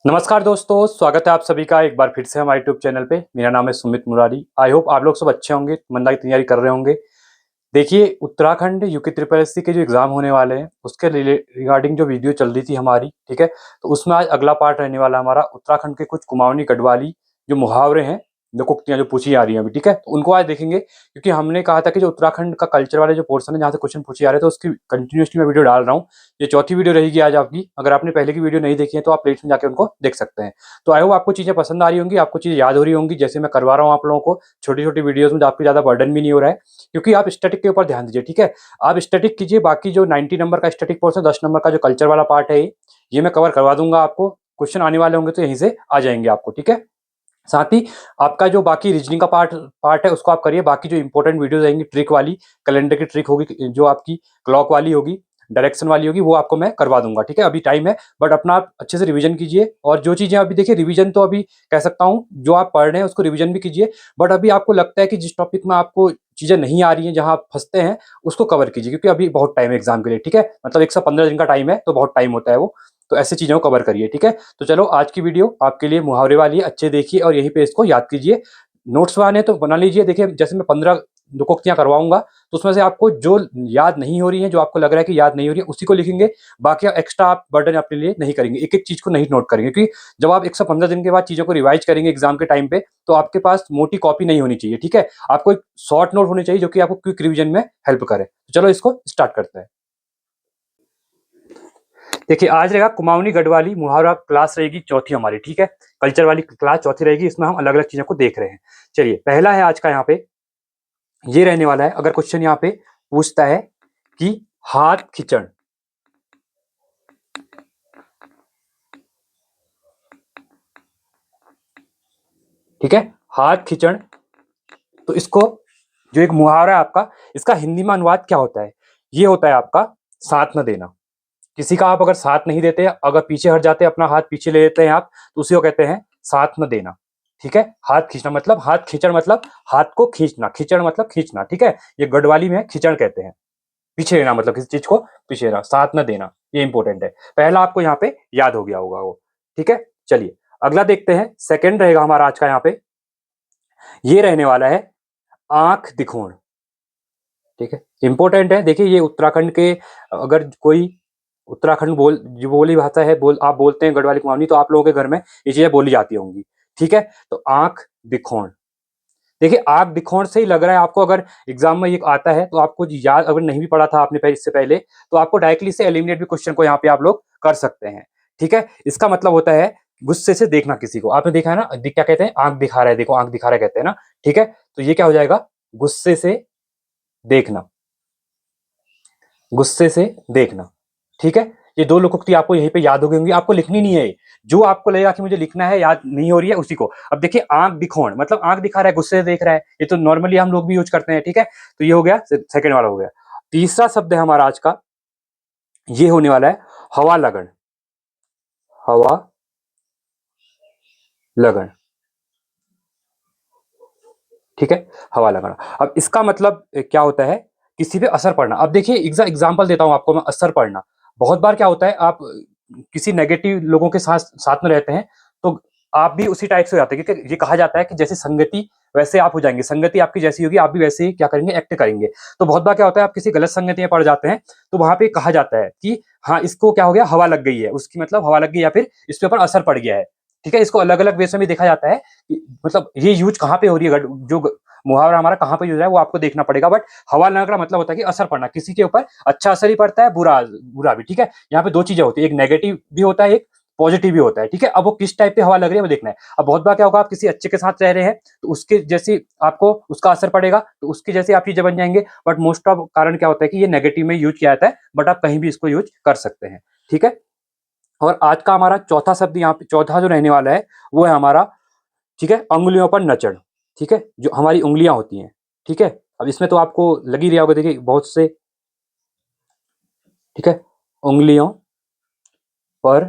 नमस्कार दोस्तों, स्वागत है आप सभी का एक बार फिर से हमारे यूट्यूब चैनल पे। मेरा नाम है सुमित मुरारी। आई होप आप लोग सब अच्छे होंगे, ईमानदारी की तैयारी कर रहे होंगे। देखिए, उत्तराखंड यूके ट्रिपल एससी के जो एग्जाम होने वाले हैं उसके रिगार्डिंग जो वीडियो चल रही थी हमारी, ठीक है, तो उसमें आज अगला पार्ट रहने वाला हमारा उत्तराखंड के कुछ कुमाऊनी गढ़वाली जो मुहावरे हैं, जो कुक्तियां जो पूछी जा रही हैं अभी, ठीक है, तो उनको आज देखेंगे। क्योंकि हमने कहा था कि जो उत्तराखंड का कल्चर वाले जो पोर्शन है जहाँ से क्वेश्चन पूछे जा रहे थे उसकी कंटिन्यूसली मैं वीडियो डाल रहा हूँ। ये चौथी वीडियो रहेगी आज आपकी। अगर आपने पहले की वीडियो नहीं देखी है तो आप प्लेलिस्ट में जाके उनको देख सकते हैं। तो आई होप आपको चीजें पसंद आ रही होंगी, आपको चीजें याद हो रही होंगी जैसे मैं करवा रहा हूँ आप लोगों को छोटी छोटी वीडियोज में, आपकी ज्यादा बर्डन भी नहीं हो रहा है। क्योंकि आप स्टैटिक के ऊपर ध्यान दीजिए, ठीक है। आप स्टैटिक कीजिए, बाकी जो 90 नंबर का स्टैटिक पोर्शन, 10 नंबर का जो कल्चर वाला पार्ट है ये मैं कवर करवा दूंगा आपको। क्वेश्चन आने वाले होंगे तो यहीं से आ जाएंगे आपको, ठीक है। साथ ही आपका जो बाकी रीजनिंग का पार्ट पार्ट है उसको आप करिए। बाकी जो इंपॉर्टेंट वीडियोस आएंगी, ट्रिक वाली, कैलेंडर की ट्रिक होगी, जो आपकी क्लॉक वाली होगी, डायरेक्शन वाली होगी, वो आपको मैं करवा दूंगा, ठीक है। अभी टाइम है, बट अपना आप अच्छे से रिवीजन कीजिए। और जो चीजें अभी देखिए, रिवीजन तो अभी कह सकता हूँ जो आप पढ़ रहे हैं उसको रिवीजन भी कीजिए। बट अभी आपको लगता है कि जिस टॉपिक में आपको चीजें नहीं आ रही हैं, जहां आप फंसते हैं, उसको कवर कीजिए। क्योंकि अभी बहुत टाइम है एग्जाम के लिए, ठीक है। मतलब 115 दिन का टाइम है, तो बहुत टाइम होता है वो। तो ऐसी चीजों को कवर करिए, ठीक है। तो चलो, आज की वीडियो आपके लिए मुहावरे वाली है, अच्छे देखिए और यहीं पे इसको याद कीजिए। नोट्स बनाने तो बना लीजिए। देखिए, जैसे मैं 15 दुकोक्तियां करवाऊंगा तो उसमें से आपको जो याद नहीं हो रही है, जो आपको लग रहा है कि याद नहीं हो रही है, उसी को लिखेंगे। बाकी एक्स्ट्रा आप बर्डन अपने लिए नहीं करेंगे, एक एक चीज को नहीं नोट करेंगे। क्योंकि जब आप 115 दिन के बाद चीजों को रिवाइज करेंगे एग्जाम के टाइम पे, तो आपके पास मोटी कॉपी नहीं होनी चाहिए, ठीक है। आपको एक शॉर्ट नोट होनी चाहिए जो कि आपको क्विक रिवीजन में हेल्प करे। तो चलो इसको स्टार्ट करते हैं। देखिए, आज रहेगा कुमाऊनी गढ़वाली मुहावरा क्लास रहेगी चौथी हमारी, ठीक है। कल्चर वाली क्लास चौथी रहेगी, इसमें हम अलग अलग चीजों को देख रहे हैं। चलिए, पहला है आज का यहाँ पे, ये रहने वाला है। अगर क्वेश्चन यहाँ पे पूछता है कि हाथ खिंचण, ठीक है, हाथ खिंचण, तो इसको जो एक मुहावरा है आपका, इसका हिंदी में अनुवाद क्या होता है? ये होता है आपका साथ न देना। किसी का आप अगर साथ नहीं देते, अगर पीछे हट जाते, अपना हाथ पीछे ले लेते हैं आप, तो उसी को कहते हैं साथ न देना, ठीक है। हाथ खींचना मतलब, हाथ खींचण मतलब हाथ को खींचना, खींचण मतलब खींचना, ठीक है। ये गढ़वाली में खींचण कहते हैं। पीछे लेना मतलब किसी चीज को पीछे लेना, साथ न देना, ये इंपॉर्टेंट है। पहला आपको यहाँ पे याद हो गया होगा वो, ठीक है। चलिए, अगला देखते हैं। सेकंड रहेगा हमारा आज का यहाँ पे, ये रहने वाला है आंख दिखोण, ठीक है। इंपॉर्टेंट है। देखिए, ये उत्तराखंड के, अगर कोई उत्तराखंड जो बोली भाषा है, आप बोलते हैं गढ़वाली कुमाऊनी, तो आप लोगों के घर में ये चीजें बोली जाती होंगी, ठीक है। तो आंख दिखोण, देखिए आंख दिखोण से ही लग रहा है आपको, अगर एग्जाम में ये आता है तो आपको याद, अगर नहीं भी पढ़ा था आपने इससे पहले, तो आपको डायरेक्टली से एलिमिनेट भी क्वेश्चन को यहाँ पे आप लोग कर सकते हैं, ठीक है। इसका मतलब होता है गुस्से से देखना किसी को। आपने देखा है ना, क्या कहते हैं, आंख दिखा रहा है, देखो आंख दिखा रहा है कहते हैं ना, ठीक है। तो ये क्या हो जाएगा, गुस्से से देखना, गुस्से से देखना, ठीक है। ये दो लोकोक्ति आपको यहीं पे याद हो गई होंगी, आपको लिखनी नहीं है। जो आपको लगेगा कि मुझे लिखना है, याद नहीं हो रही है, उसी को। अब देखिए, आंख दिखोण मतलब आंख दिखा रहा है, गुस्से से देख रहा है, ये तो नॉर्मली हम लोग भी यूज करते हैं, ठीक है। तो ये हो गया, सेकंड वाला हो गया। तीसरा शब्द है हमारा आज का, ये होने वाला है हवा लगन, हवा लगन, ठीक है, हवा लगन। अब इसका मतलब क्या होता है, किसी पे असर पड़ना। अब देखिए, एग्जाम्पल देता हूं आपको मैं, असर पड़ना। बहुत बार क्या होता है, आप किसी नेगेटिव लोगों के साथ साथ में रहते हैं, तो आप भी उसी टाइप से हो जाते हैं। क्योंकि ये कहा जाता है कि जैसे संगति वैसे आप हो जाएंगे, संगति आपकी जैसी होगी आप भी वैसे ही क्या करेंगे, एक्ट करेंगे। तो बहुत बार क्या होता है, आप किसी गलत संगति में पड़ जाते हैं, तो वहां पे कहा जाता है कि हाँ, इसको क्या हो गया, हवा लग गई है, उसकी मतलब हवा लग गई, या फिर इसके ऊपर असर पड़ गया है, ठीक है। इसको अलग अलग वे से भी देखा जाता है कि मतलब ये यूज कहाँ पे हो रही है, जो मुहावरा हमारा कहाँ पे यूज है वो आपको देखना पड़ेगा। बट हवा लगना का मतलब होता है कि असर पड़ना, किसी के ऊपर अच्छा असर ही पड़ता है, बुरा बुरा भी, ठीक है। यहाँ पे दो चीजें होती है, एक नेगेटिव भी होता है, एक पॉजिटिव भी होता है, ठीक है। अब वो किस टाइप पे हवा लग रही है वो देखना है। अब बहुत बार क्या होगा, आप किसी अच्छे के साथ रह रहे हैं तो उसके जैसे आपको उसका असर पड़ेगा, तो उसके जैसे आप चीजें बन जाएंगे। बट मोस्ट ऑफ कारण क्या होता है कि ये नेगेटिव में यूज किया जाता है, बट आप कहीं भी इसको यूज कर सकते हैं, ठीक है। और आज का हमारा चौथा शब्द यहाँ पे, चौथा जो रहने वाला है वो है हमारा, ठीक है, अंगुलियों पर नचड़, ठीक है, जो हमारी उंगलियां होती हैं, ठीक है। अब इसमें तो आपको लग ही रहा होगा, देखिए बहुत से, ठीक है, उंगलियों पर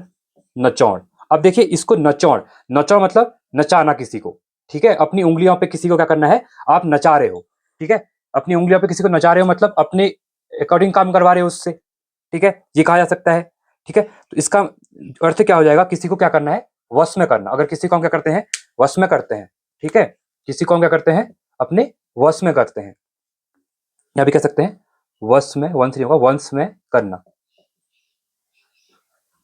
नचौड़। अब देखिए, इसको नचौड़, नचौड़ मतलब नचाना किसी को, ठीक है। अपनी उंगलियों पे किसी को क्या करना है, आप नचा रहे हो, ठीक है। अपनी उंगलियों पे किसी को नचा रहे हो मतलब अपने अकॉर्डिंग काम करवा रहे हो उससे, ठीक है, ये कहा जा सकता है, ठीक है। तो इसका अर्थ क्या हो जाएगा, किसी को क्या करना है, वश में करना। अगर किसी को हम क्या करते हैं, वश में करते हैं, ठीक है, किसी को हम क्या करते हैं, अपने वश में करते हैं, या भी कह सकते हैं वश में, वंश नहीं होगा, वंश में करना,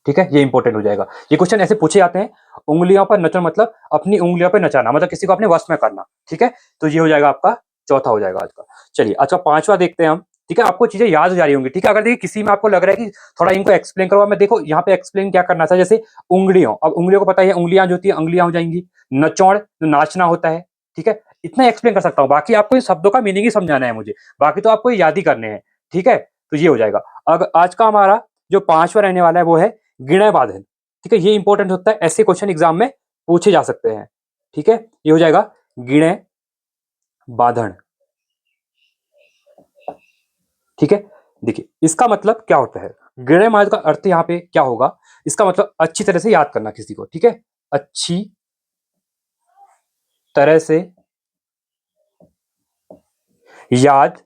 ठीक है, ये इंपॉर्टेंट हो जाएगा। ये क्वेश्चन ऐसे पूछे जाते हैं, उंगलियों पर नचना मतलब अपनी उंगलियों पर नचाना, मतलब किसी को अपने वश में करना, ठीक है। तो ये हो जाएगा आपका चौथा हो जाएगा आज का। चलिए अच्छा पांचवा देखते हैं हम, ठीक है। आपको चीजें याद हो जा रही होंगी, ठीक है। अगर देखिए किसी में आपको लग रहा है कि थोड़ा इनको एक्सप्लेन करो, मैं देखो यहाँ पे एक्सप्लेन क्या करना था, जैसे उंगलियों, अब उंगलियों को पता है उंगलियां जो होती है अंगुलियां हो जाएंगी, नचौड़ जो नाचना होता है, ठीक है, इतना एक्सप्लेन कर सकता हूँ। बाकी आपको इन शब्दों का मीनिंग ही समझाना है मुझे, बाकी तो आपको याद ही करने हैं, ठीक है। तो ये हो जाएगा। अब आज का हमारा जो पांचवा रहने वाला है वो है गिणय बाधन, ठीक है। ये इंपॉर्टेंट होता है, ऐसे क्वेश्चन एग्जाम में पूछे जा सकते हैं, ठीक है। ये हो जाएगा गिणय बाधन, ठीक है। देखिए इसका मतलब क्या होता है, गिणय बाधन का अर्थ यहाँ पे क्या होगा, इसका मतलब अच्छी तरह से याद करना किसी को, ठीक है, अच्छी तरह से याद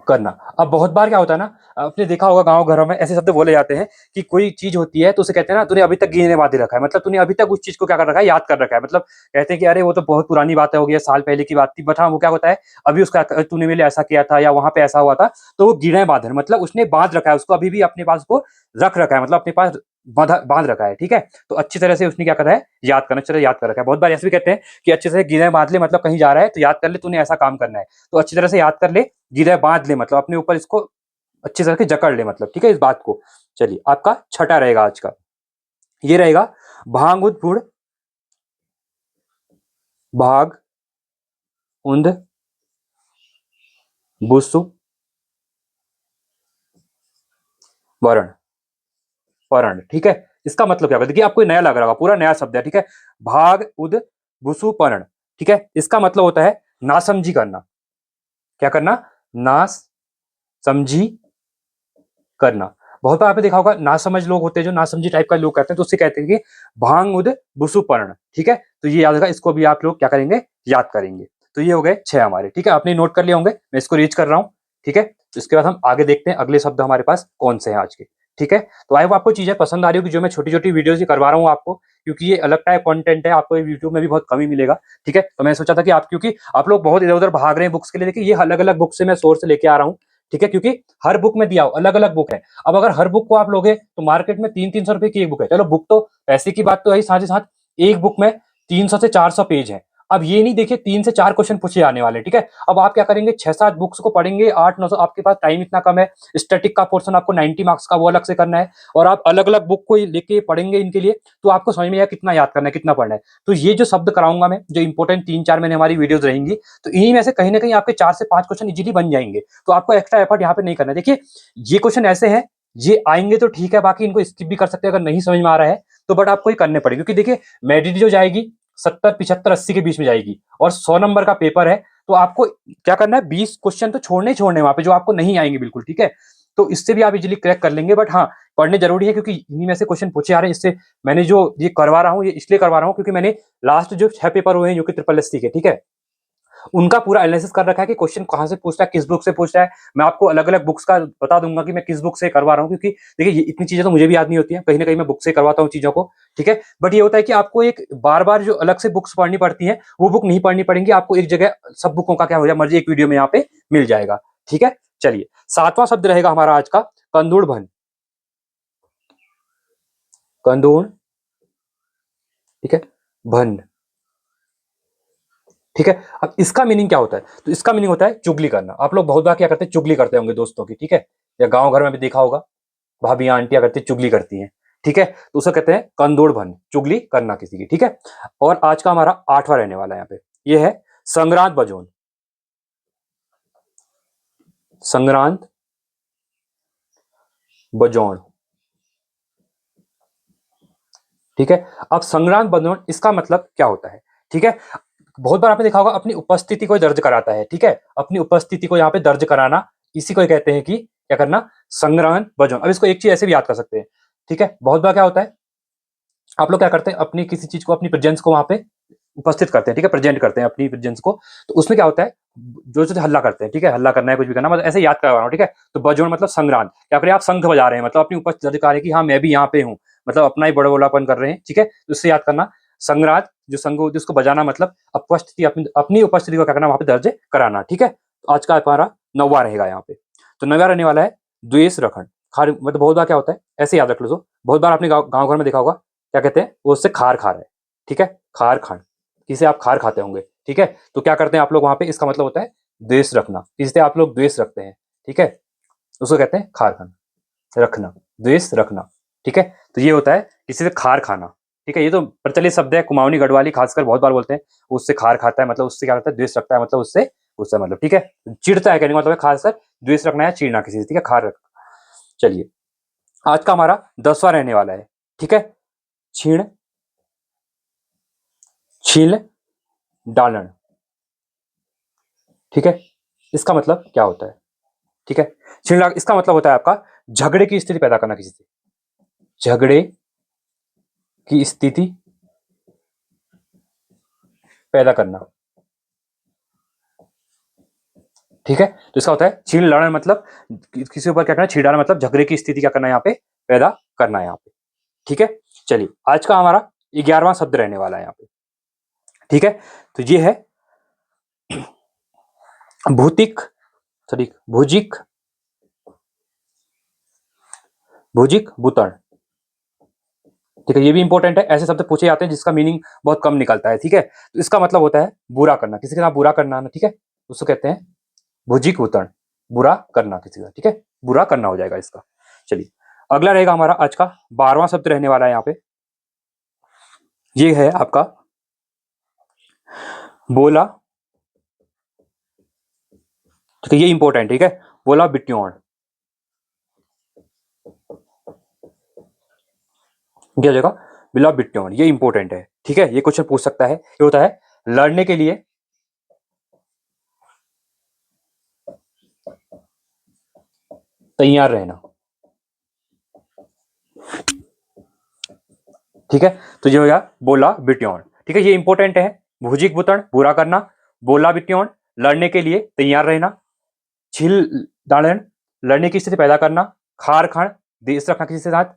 करना। अब बहुत बार क्या होता है ना, आपने देखा होगा गांव घरों में ऐसे शब्द बोले जाते हैं कि कोई चीज होती है तो उसे कहते हैं ना तूने अभी तक गिने बांधे रखा है, मतलब तूने अभी तक उस चीज को क्या कर रखा है, याद कर रखा है। मतलब कहते हैं कि अरे वो तो बहुत पुरानी बात हो गई है, साल पहले की बात थी, बट हाँ वो क्या होता है अभी उसका तूने मेरे ऐसा किया था या वहां पे ऐसा हुआ था, तो वो गिने बांधन मतलब उसने बांध रखा है, उसको अभी भी अपने पास को रख रखा है, मतलब अपने पास बांध रखा है, ठीक है। तो अच्छी तरह से उसने क्या करा है, याद करना, अच्छी तरह याद कर रखा है। बहुत बार ऐसे भी कहते हैं कि अच्छे से गिने बांध ले, मतलब कहीं जा रहा है तो याद कर ले तूने ऐसा काम करना है, तो अच्छी तरह से याद कर ले, गिरे बांध ले मतलब अपने ऊपर इसको अच्छी तरह से जकड़ ले, मतलब ठीक है इस बात को। चलिए आपका छठा रहेगा आज का, ये रहेगा भांग उद बुड़ भाग उंद बुसु वर्ण पर्ण, ठीक है। इसका मतलब क्या होगा, देखिए आपको नया लग रहा होगा, पूरा नया शब्द है, ठीक है। भाग उद बुसु पर्ण, ठीक है। इसका मतलब होता है नासमझी करना, क्या करना, नास समझी करना। बहुत बार आपने देखा होगा नासमझ लोग होते हैं, जो नासमझी टाइप का लोग कहते हैं, तो उससे कहते हैं कि भांग उद बुसु पर्ण, ठीक है। तो ये याद रखा, इसको भी आप लोग क्या करेंगे, याद करेंगे। तो ये हो गए 6 हमारे, ठीक है, आपने नोट कर लिए होंगे, मैं इसको रीच कर रहा हूँ, ठीक है। तो इसके बाद हम आगे देखते हैं अगले शब्द हमारे पास कौन से हैं आज के, ठीक है। तो आई होप आपको चीजें पसंद आ रही होगी, जो मैं छोटी छोटी वीडियोज करवा रहा हूँ आपको, क्योंकि ये अलग टाइप कंटेंट है, आपको यूट्यूब में भी बहुत कम ही मिलेगा, ठीक है। तो मैंने सोचा था कि आप, क्योंकि आप लोग बहुत इधर उधर भाग रहे हैं बुक्स के लिए, देखिए ये अलग अलग बुक से मैं सोर्स लेके आ रहा हूँ, ठीक है, क्योंकि हर बुक में दिया हो अलग अलग बुक है। अब अगर हर बुक को आप लोगे तो मार्केट में 300-300 रुपए की एक बुक है, चलो बुक तो पैसे की बात तो है, साथ ही साथ एक बुक में 300 से 400 पेज है। अब ये नहीं देखिए 3 से 4 क्वेश्चन पूछे जाने वाले, ठीक है। अब आप क्या करेंगे, 6-7 बुक्स को पढ़ेंगे, 8-9, आपके पास टाइम इतना कम है, स्टैटिक का पोर्शन आपको 90 मार्क्स का वो अलग से करना है, और आप अलग अलग बुक को लेके पढ़ेंगे इनके लिए, तो आपको समझ में आएगा कितना याद करना है, कितना पढ़ना है। तो ये जो शब्द कराऊंगा मैं, जो इंपॉर्टेंट 3-4 महीने हमारी वीडियोज रहेंगी, तो इन्हीं में से कहीं ना कहीं आपके 4 से 5 क्वेश्चन इजीली बन जाएंगे, तो आपको एक्स्ट्रा एफर्ट यहाँ पे नहीं करना है। देखिए ये क्वेश्चन ऐसे हैं, ये आएंगे तो ठीक है, बाकी इनको स्किप भी कर सकते हैं अगर नहीं समझ में आ रहा है तो, बट आपको ये करने पड़ेंगे, क्योंकि देखिए मेरिट जो जाएगी 70, 75, 80 के बीच में जाएगी, और 100 नंबर का पेपर है, तो आपको क्या करना है, 20 क्वेश्चन तो छोड़ने ही छोड़ने वहां पे जो आपको नहीं आएंगे बिल्कुल, ठीक है। तो इससे भी आप इजीली क्रैक कर लेंगे, बट हाँ पढ़ने जरूरी है, क्योंकि इन्हीं में से क्वेश्चन पूछे आ रहे हैं। इससे मैंने जो ये करवा रहा हूँ, ये इसलिए करवा रहा हूँ क्योंकि मैंने लास्ट जो 6 पेपर हुए हैं यूके ट्रिपल एससी के, ठीक है, उनका पूरा एनालिसिस कर रखा है कि क्वेश्चन कहाँ से पूछता है, किस बुक से पूछता है। मैं आपको अलग अलग बुक्स का बता दूंगा कि मैं किस बुक से करवा रहा हूँ, क्योंकि देखिए ये इतनी चीजें तो मुझे भी याद नहीं होती है, कहीं ना कहीं मैं बुक से करवाता हूँ चीजों को, ठीक है। बट ये होता है कि आपको एक बार बार जो अलग से बुक्स पढ़नी पड़ती है, वो बुक नहीं पढ़नी पड़ेंगी आपको, एक जगह सब बुकों का क्या हो जाए मर्जी एक वीडियो में यहाँ पे मिल जाएगा, ठीक है। चलिए 7वां शब्द रहेगा हमारा आज का कंदूड़ भन, कंदूड़, ठीक है, भन, ठीक है। अब इसका मीनिंग क्या होता है, तो इसका मीनिंग होता है चुगली करना। आप लोग बहुत बार क्या करते हैं, चुगली करते होंगे दोस्तों की, ठीक है, या गांव घर में भी देखा होगा, भाभी आंटियां करती चुगली करती हैं, ठीक है। तो उसे कहते हैं कंदोड़ भन, चुगली करना किसी की, ठीक है। और आज का हमारा 8वां रहने वाला है यहाँ पे, ये है संग्रांत बजोन, संग्रांत बजौन, ठीक है। अब संग्रांत बजौन इसका मतलब क्या होता है, ठीक है। बहुत बार आपने देखा होगा अपनी उपस्थिति को दर्ज कराता है, ठीक है, अपनी उपस्थिति को यहाँ पे दर्ज कराना, इसी को कहते हैं कि क्या करना, संग्रांत बजौन। अब इसको एक चीज ऐसे भी याद कर सकते हैं, ठीक है। बहुत बार क्या होता है, आप लोग क्या करते हैं, अपनी किसी चीज को, अपनी प्रेजेंस को वहां पे उपस्थित करते हैं, ठीक है, प्रेजेंट करते हैं अपनी प्रेजेंस को, तो उसमें क्या होता है, जो जो हल्ला करते हैं, ठीक है, हल्ला करना है, कुछ भी करना, मतलब ऐसे याद करवा रहा हूँ, ठीक है। तो बजोड़ मतलब संग्रांत, क्या करें आप, शंख बजा रहे हैं, मतलब अपनी उपस्थिति दर्ज कर रहे हैं कि हाँ मैं भी यहाँ पे हूँ, मतलब अपना ही बड़ा बोलापन कर रहे हैं, ठीक है। तो इससे याद करना, संग्रांत जो संग जिसको बजाना मतलब उपस्थिति, अपनी उपस्थिति को क्या करना वहां पे दर्ज कराना, ठीक है। तो आज का हमारा 9वां रहेगा यहाँ पे। तो 9वां रहने वाला है द्वेष रखन। खार मतलब बहुत बार क्या होता है, ऐसे याद रख लो, तो बहुत बार आपने गाँव घर में देखा होगा, क्या कहते हैं वो, उससे खार खा रहा है, ठीक है, खार खान, किसे आप खार खाते होंगे, ठीक है। तो क्या करते हैं आप लोग वहां पे, इसका मतलब होता है द्वेष रखना, किसी से आप लोग द्वेष रखते हैं, ठीक है, उसको कहते हैं खार खाना, रखना, द्वेष रखना, ठीक है। तो ये होता है किसी से खार खाना, ठीक है। ये तो प्रचलित शब्द है, कुमाऊनी गढ़वाली खासकर बहुत बार बोलते हैं, उससे खार खाता है, मतलब उससे क्या करता है, द्वेष रखता है, मतलब उससे मतलब, ठीक है। चिढ़ता है कहने का मतलब है खासकर द्वेष रखना है, चिढ़ना किसी से, ठीक है, खार रखना। चलिए, आज का हमारा 10वां रहने वाला है, ठीक है, छीण छील डालन, ठीक है। इसका मतलब क्या होता है, ठीक है। छीण इसका मतलब होता है आपका झगड़े की स्थिति पैदा करना, किसी से झगड़े की स्थिति पैदा करना, ठीक है। तो इसका होता है छीण लड़न, मतलब किसी के ऊपर क्या करना, छीड़ाना मतलब झगड़े की स्थिति क्या करना है यहाँ पे, पैदा करना है यहाँ पे, ठीक है। चलिए, आज का हमारा 11वां शब्द रहने वाला है यहाँ पे, ठीक है। तो ये है भूतिक, सॉरी भुजिक, भुजिक बुतण, ठीक है। ये भी इंपॉर्टेंट है, ऐसे शब्द पूछे जाते हैं जिसका मीनिंग बहुत कम निकलता है, ठीक है। तो इसका मतलब होता है बुरा करना, किसी के साथ बुरा करना, ठीक है, उसको कहते हैं भुजिक बुतण, बुरा करना किसी का, ठीक है, बुरा करना हो जाएगा इसका। चलिए, अगला रहेगा हमारा आज का 12वां शब्द रहने वाला है यहाँ पे, ये है आपका बोला, ठीक है, ये इंपॉर्टेंट, ठीक है, बोला बिट्योण, क्या जगह, बिला बिट्योण, ये इंपॉर्टेंट है, ठीक है। ये क्वेश्चन पूछ सकता है, ये होता है लड़ने के लिए तैयार रहना, ठीक है। तो ये हो गया बोला बिट्योण, ठीक है, ये इंपॉर्टेंट है। भुजिक बुतण, बुरा करना, बोला बिट्योण, लड़ने के लिए तैयार रहना, छिल दाड़न, लड़ने की स्थिति पैदा करना, खार खान, देश रखना किसी के साथ,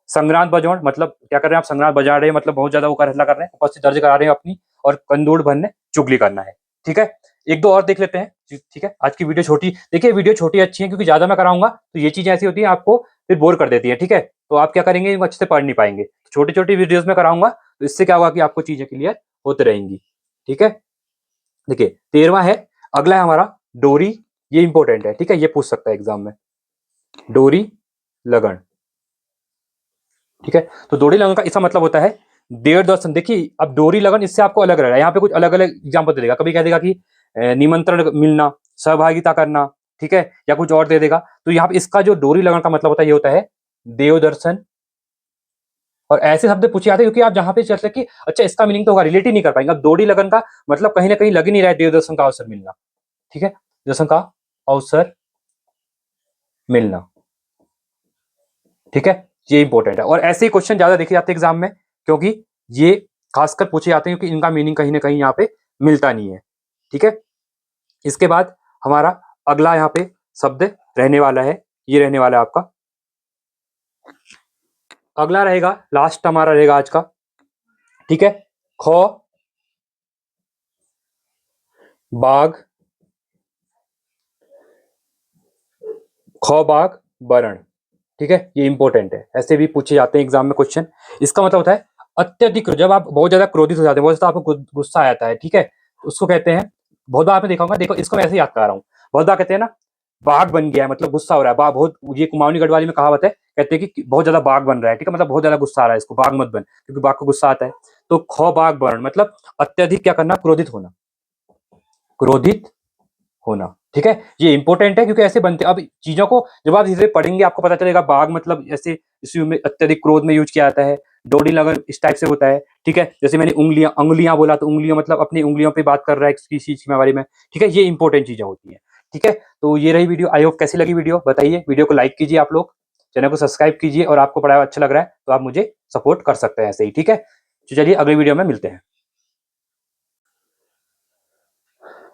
संग्रांत बजौन, मतलब क्या कर रहे हैं आप, संग्रांत बजा रहे हैं, मतलब बहुत ज्यादा वो हल्ला कर रहे हैं, उपस्थिति दर्ज करा रहे हैं अपनी, और कंदूड़ भरने चुगली करना है, ठीक है। एक दो और देख लेते हैं, ठीक है। आज की वीडियो छोटी, देखिए वीडियो छोटी अच्छी है, क्योंकि ज्यादा मैं कराऊंगा तो ये चीजें ऐसी होती है आपको फिर बोर कर देती है, ठीक है। तो आप क्या करेंगे, इनको अच्छे से पढ़ नहीं पाएंगे। छोटी छोटी वीडियोज में कराऊंगा तो इससे क्या होगा कि आपको चीजें क्लियर होती रहेंगी, ठीक है। देखिए, 13वां है, अगला है हमारा डोरी, ये इंपॉर्टेंट है, ठीक है, ये पूछ सकता है एग्जाम में, डोरी लगन, ठीक है। तो डोरी लगन का इसका मतलब होता है देव दर्शन। देखिए, अब डोरी लगन इससे आपको अलग रहेगा, यहाँ पे कुछ अलग अलग एग्जाम्पल दे देगा, कभी कह देगा कि निमंत्रण मिलना, सहभागिता करना, ठीक है, या कुछ और दे देगा। तो यहाँ पे इसका जो डोरी लगन का मतलब होता है, ये होता है देव दर्शन। और ऐसे शब्द पूछे जाते हैं क्योंकि आप जहां पे चलते कि अच्छा इसका मीनिंग तो होगा, रिलेट ही नहीं कर पाएंगे। अब डोरी लगन का मतलब कहीं ना कहीं लग ही नहीं रहा है देव दर्शन का अवसर मिलना, ठीक है, दर्शन का अवसर मिलना, ठीक है, ये इंपॉर्टेंट है। और ऐसे ही क्वेश्चन ज्यादा देखे जाते हैं एग्जाम में, क्योंकि ये खासकर पूछे जाते हैं क्योंकि इनका मीनिंग कहीं ना कहीं यहाँ पे मिलता नहीं है, ठीक है। इसके बाद हमारा अगला यहाँ पे शब्द रहने वाला है, ये रहने वाला है आपका, अगला रहेगा, लास्ट हमारा रहेगा आज का, ठीक है, खो बाग, खो बाग बरण, ठीक है, ये इंपॉर्टेंट है, ऐसे भी पूछे जाते हैं एग्जाम में क्वेश्चन। इसका मतलब होता है अत्यधिक, जब आप बहुत ज्यादा क्रोधित हो जाते हैं, बहुत ज्यादा आपको गुस्सा आ जाता है, ठीक है, उसको कहते हैं, बहुत बार आपने देखा होगा, देखो इसको मैं ऐसे याद कर रहा हूँ, बहुत बार कहते हैं ना बाघ बन गया है, मतलब गुस्सा हो रहा है, बाघ बहुत, ये कुमाऊनी गढ़वाली में कहावत है, कहते हैं कि बहुत ज्यादा बाघ बन रहा है, ठीक है, मतलब बहुत ज्यादा गुस्सा आ रहा है, इसको बाघ मत बन, क्योंकि बाघ को गुस्सा आता है। तो खो बाघ बन मतलब अत्यधिक क्या करना, क्रोधित होना, क्रोधित होना, ठीक है, ये इंपॉर्टेंट है क्योंकि ऐसे बनते, अब चीजों को जब आप धीरे पढ़ेंगे आपको पता चलेगा बाघ मतलब ऐसे इसी में अत्यधिक क्रोध में यूज किया जाता है, डोडी लगन इस टाइप से होता है, ठीक है। जैसे मैंने उंगलियां उंगलियां बोला, तो उंगलियां मतलब अपनी उंगलियों पे बात कर रहा है किसी चीज के बारे में, ठीक है, ये इंपॉर्टेंट चीजें होती है, ठीक है। तो ये रही वीडियो, आई होप कैसी लगी वीडियो बताइए, वीडियो को लाइक कीजिए आप लोग, चैनल को सब्सक्राइब कीजिए, और आपको पढ़ाया अच्छा लग रहा है तो आप मुझे सपोर्ट कर सकते हैं ऐसे ही, ठीक है। तो चलिए अगली वीडियो में मिलते हैं।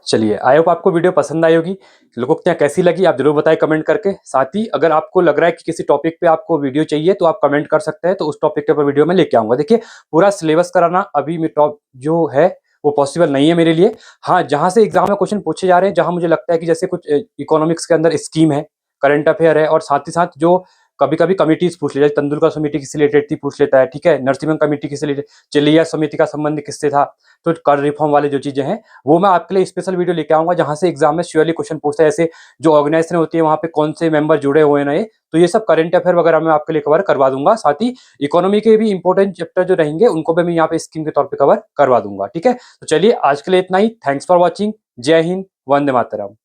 चलिए, आई होप आपको वीडियो पसंद आई होगी। लोगों को क्या कैसी लगी आप ज़रूर बताएँ कमेंट करके। साथ ही अगर आपको लग रहा है कि किसी टॉपिक पे आपको वीडियो चाहिए तो आप कमेंट कर सकते हैं, तो उस टॉपिक के ऊपर वीडियो मैं लेके आऊँगा। देखिए, पूरा सिलेबस कराना अभी में टॉप जो है वो पॉसिबल नहीं है मेरे लिए। हाँ, जहाँ से एग्ज़ाम में क्वेश्चन पूछे जा रहे हैं, जहाँ मुझे लगता है कि जैसे कुछ इकोनॉमिक्स के अंदर स्कीम है, करंट अफेयर है और साथ ही साथ जो कभी-कभी कमिटीज़ पूछ ली, जैसे तेंदुलकर समिति किससे रिलेटेड थी पूछ लेता है, ठीक है? नरसिम्हन कमिटी किससे रिलेटेड, चिल्लिया समिति का संबंध किससे था? तो कर रिफॉर्म वाली जो चीज़ें हैं, वो मैं आपके लिए स्पेशल वीडियो लेके आऊँगा, जहाँ से एग्ज़ाम में श्योरली क्वेश्चन पूछता है। जैसे जो ऑर्गेनाइज़ेशन होती है, वहाँ पे कौन से मेंबर जुड़े हुए हैं नए, तो ये सब करंट अफेयर वगैरह मैं आपके लिए कवर करवा दूँगा। साथ ही इकोनॉमी के भी इंपॉर्टेंट चैप्टर जो रहेंगे, उनको भी मैं यहाँ पे स्कीम के तौर पे कवर करवा दूँगा, ठीक है? तो चलिए, आज के लिए इतना ही। Thanks for watching. जय हिंद, वंदे मातरम।